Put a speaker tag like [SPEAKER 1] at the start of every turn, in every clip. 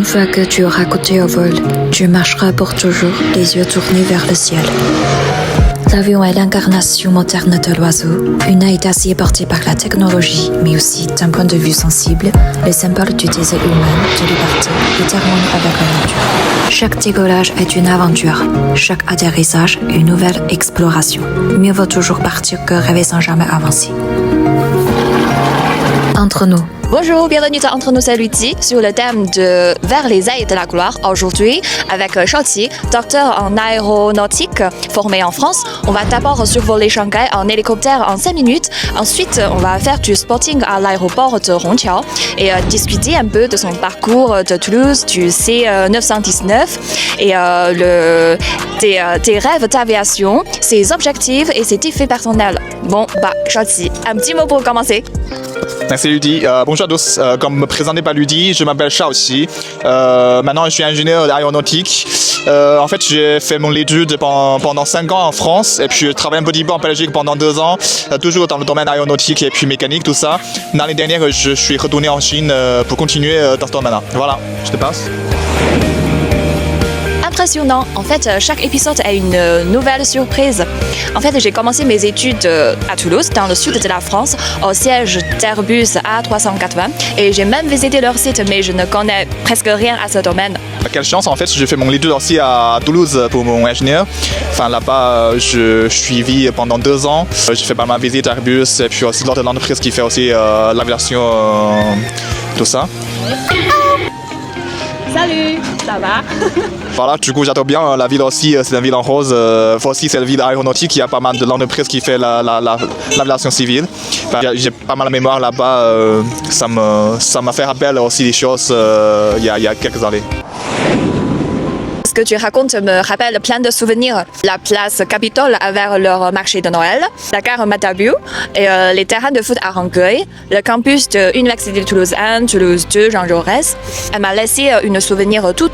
[SPEAKER 1] Une fois que tu auras goûté au vol, tu marcheras pour toujours, les yeux tournés vers le ciel. L'avion est l'incarnation moderne de l'oiseau, une aide d'acier portée par la technologie, mais aussi, d'un point de vue sensible, le symbole du désir humain, de liberté et d'harmonie avec la nature. Chaque décollage est une aventure, chaque atterrissage une nouvelle exploration. Mieux vaut toujours partir que rêver sans jamais avancer. Entre nous.
[SPEAKER 2] Bonjour, bienvenue dans Entre nous, c'est Luigi, sur le thème de Vers les ailes de la gloire. Aujourd'hui, avec Shao-Qi, docteur en aéronautique formé en France, on va d'abord survoler Shanghai en hélicoptère en 5 minutes. Ensuite, on va faire du spotting à l'aéroport de Hongqiao et discuter un peu de son parcours de Toulouse, du C919 et tes rêves d'aviation, ses objectifs et ses défis personnels. Bon, Shao-Qi, un petit mot pour commencer.
[SPEAKER 3] Merci Ludi. Bonjour à tous. Comme présenté par Ludi, je m'appelle Shao-Qi. Maintenant, je suis ingénieur d'aéronautique. En fait, j'ai fait mon étude pendant 5 ans en France et puis je travaille un petit peu en Belgique pendant 2 ans, toujours dans le domaine aéronautique et puis mécanique, tout ça. L'année dernière, je suis retourné en Chine pour continuer dans ce domaine-là. Voilà, je te passe.
[SPEAKER 2] Impressionnant. En fait, chaque épisode est une nouvelle surprise. En fait, j'ai commencé mes études à Toulouse, dans le sud de la France, au siège d'Airbus A380. Et j'ai même visité leur site, mais je ne connais presque rien à ce domaine.
[SPEAKER 3] Quelle chance, en fait, j'ai fait mon étude aussi à Toulouse pour mon ingénieur. Enfin, là-bas, je suivi pendant 2 ans. J'ai fait pas mal de visites à Airbus et puis aussi l'autre l'entreprise qui fait aussi l'aviation, tout ça.
[SPEAKER 2] Salut, ça va?
[SPEAKER 3] Voilà, du coup j'adore bien la ville aussi, c'est une ville en rose. Aussi c'est une ville aéronautique, il y a pas mal de l'entreprise qui fait l'aviation civile. J'ai pas mal de mémoire là-bas, ça m'a fait rappel aussi des choses il y a quelques années.
[SPEAKER 2] Ce que tu racontes me rappelle plein de souvenirs. La place Capitole vers leur marché de Noël, la gare Matabu et les terrains de foot à Rangueil, le campus de l'Université de Toulouse 1, Toulouse 2, Jean Jaurès. Elle m'a laissé un souvenir tout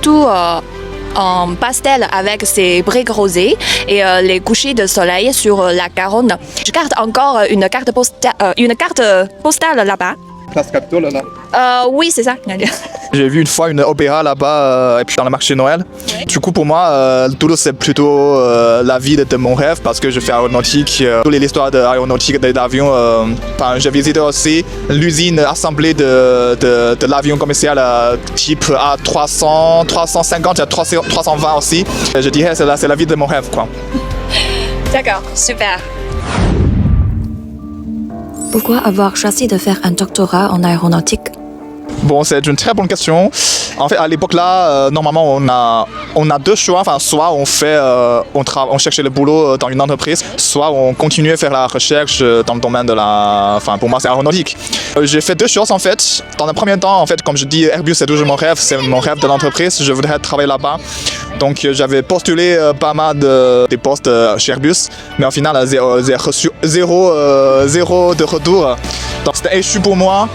[SPEAKER 2] en pastel avec ses briques rosées et les couchers de soleil sur la Garonne. Je garde encore une carte postale là-bas.
[SPEAKER 3] Place Capitole là.
[SPEAKER 2] Oui, c'est ça.
[SPEAKER 3] J'ai vu une fois une opéra là-bas et puis dans le marché de Noël. Du coup pour moi, Toulouse c'est plutôt la ville de mon rêve parce que je fais aéronautique. Toutes les histoires d'aéronautique, d'avion. J'ai visité aussi l'usine assemblée de l'avion commercial type A300, 350 et 320 aussi. Je dirais c'est la ville de mon rêve quoi.
[SPEAKER 2] D'accord, super.
[SPEAKER 1] Pourquoi avoir choisi de faire un doctorat en aéronautique?
[SPEAKER 3] Bon, c'est une très bonne question. En fait, à l'époque là, normalement, on a 2 choix. Enfin, soit on cherchait le boulot dans une entreprise, soit on continuait à faire la recherche dans le domaine de la. Enfin, pour moi, c'est aéronautique. J'ai fait 2 choses en fait. Dans un premier temps, en fait, comme je dis, Airbus c'est toujours mon rêve. C'est mon rêve de l'entreprise. Je voudrais travailler là-bas. Donc, j'avais postulé pas mal des postes chez Airbus, mais au final, j'ai reçu zéro de retour. Donc, c'était un échec pour moi.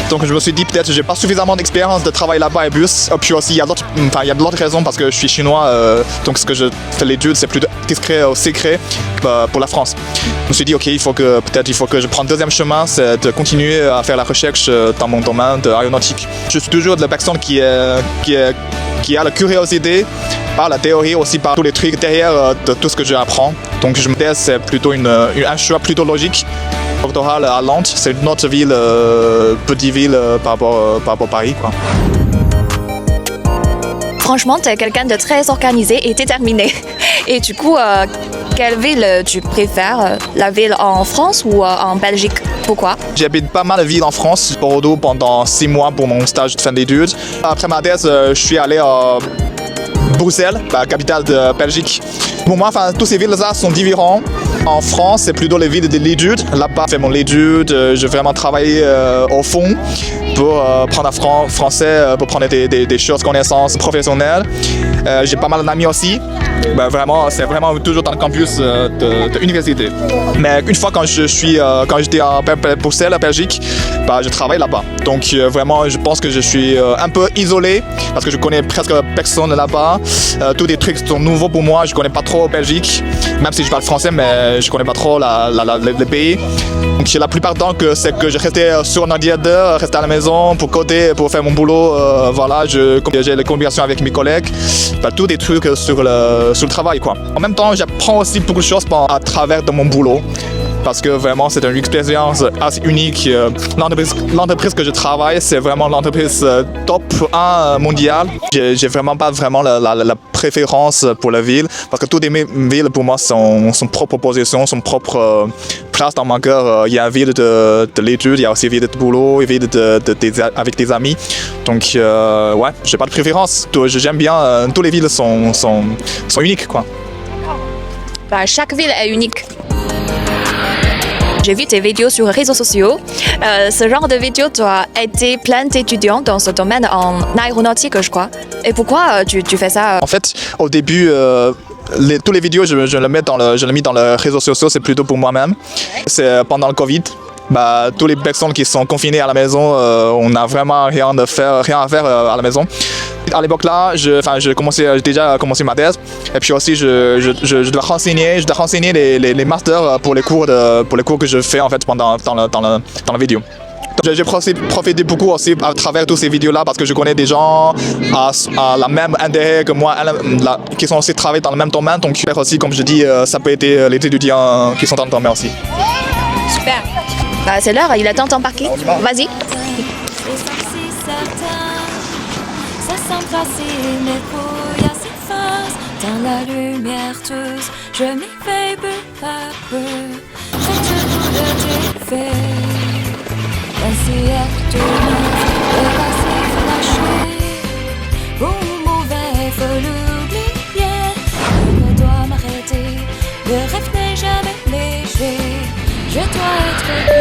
[SPEAKER 3] Donc je me suis dit peut-être que j'ai pas suffisamment d'expérience de travail là-bas à Airbus. Et puis aussi il y a d'autres raisons parce que je suis chinois, donc ce que je fais l'étude c'est plus discret ou secret pour la France. Je me suis dit ok il faut que je prenne le 2e chemin, c'est de continuer à faire la recherche dans mon domaine de l'aéronautique. Je suis toujours de la personne qui a la curiosité par la théorie aussi par tous les trucs derrière de tout ce que j'apprends. Donc je me dis c'est plutôt un choix plutôt logique. Doctoral à Nantes, c'est une autre ville, petite ville par rapport à Paris quoi.
[SPEAKER 2] Franchement, tu es quelqu'un de très organisé et déterminé. Et du coup, quelle ville tu préfères? La ville en France ou en Belgique? Pourquoi?
[SPEAKER 3] J'habite pas mal de villes en France, Bordeaux pendant 6 mois pour mon stage de fin d'études. Après ma thèse, je suis allé à Bruxelles, la capitale de Belgique. Pour moi, toutes ces villes-là sont différentes. En France, c'est plutôt les villes de l'étude. Là-bas, j'ai fait mon étude, j'ai vraiment travaillé au fond pour prendre le français, pour prendre des choses, connaissances professionnelles. J'ai pas mal d'amis aussi. C'est vraiment toujours dans le campus de l'université. Mais une fois quand j'étais à Bruxelles, à Belgique, je travaille là-bas. Donc vraiment, je pense que je suis un peu isolé parce que je connais presque personne là-bas. Tous les trucs sont nouveaux pour moi. Je connais pas trop Belgique, même si je parle français, mais je connais pas trop le pays. Donc la plupart du temps c'est que je restais sur un ordinateur, restais à la maison pour coder, pour faire mon boulot. Voilà, j'ai les communications avec mes collègues, tous des trucs sur le travail, quoi. En même temps, j'apprends aussi beaucoup de choses à travers de mon boulot. Parce que vraiment, c'est une expérience assez unique. L'entreprise que je travaille, c'est vraiment l'entreprise top 1 mondiale. J'ai vraiment pas la préférence pour la ville, parce que toutes les villes, pour moi, sont son propre position, son propre place dans mon cœur. Il y a une ville de l'étude, il y a aussi une ville de boulot, une ville avec des amis. Donc, ouais, j'ai pas de préférence. J'aime bien, toutes les villes sont uniques, quoi.
[SPEAKER 2] Ben, chaque ville est unique. J'ai vu tes vidéos sur les réseaux sociaux. Ce genre de vidéo doit aider plein d'étudiants dans ce domaine en aéronautique, je crois. Et pourquoi tu fais ça?
[SPEAKER 3] En fait, au début, tous les vidéos, je les mets dans les réseaux sociaux, c'est plutôt pour moi-même. C'est pendant le Covid. Tous les personnes qui sont confinées à la maison, on n'a vraiment rien à faire à la maison. À l'époque là, j'ai déjà commencé ma thèse, et puis aussi je dois renseigner les masters pour les cours que je fais en fait dans la vidéo. J'ai profité beaucoup aussi à travers toutes ces vidéos-là, parce que je connais des gens à la même intérêt que moi, qui sont aussi travaillés dans le même domaine. Donc aussi, comme je dis, ça peut aider les étudiants qui sont dans le domaine aussi.
[SPEAKER 2] Super. C'est l'heure, il est temps d'embarquer. Vas-y.
[SPEAKER 4] Dans la lumière tous, je m'éveille peu à peu. Je te demande de faire un siècle de neuf, passé flasher. Bon ou mauvais, faut l'oublier. Je ne dois m'arrêter, le rêve n'est jamais léger. Je dois être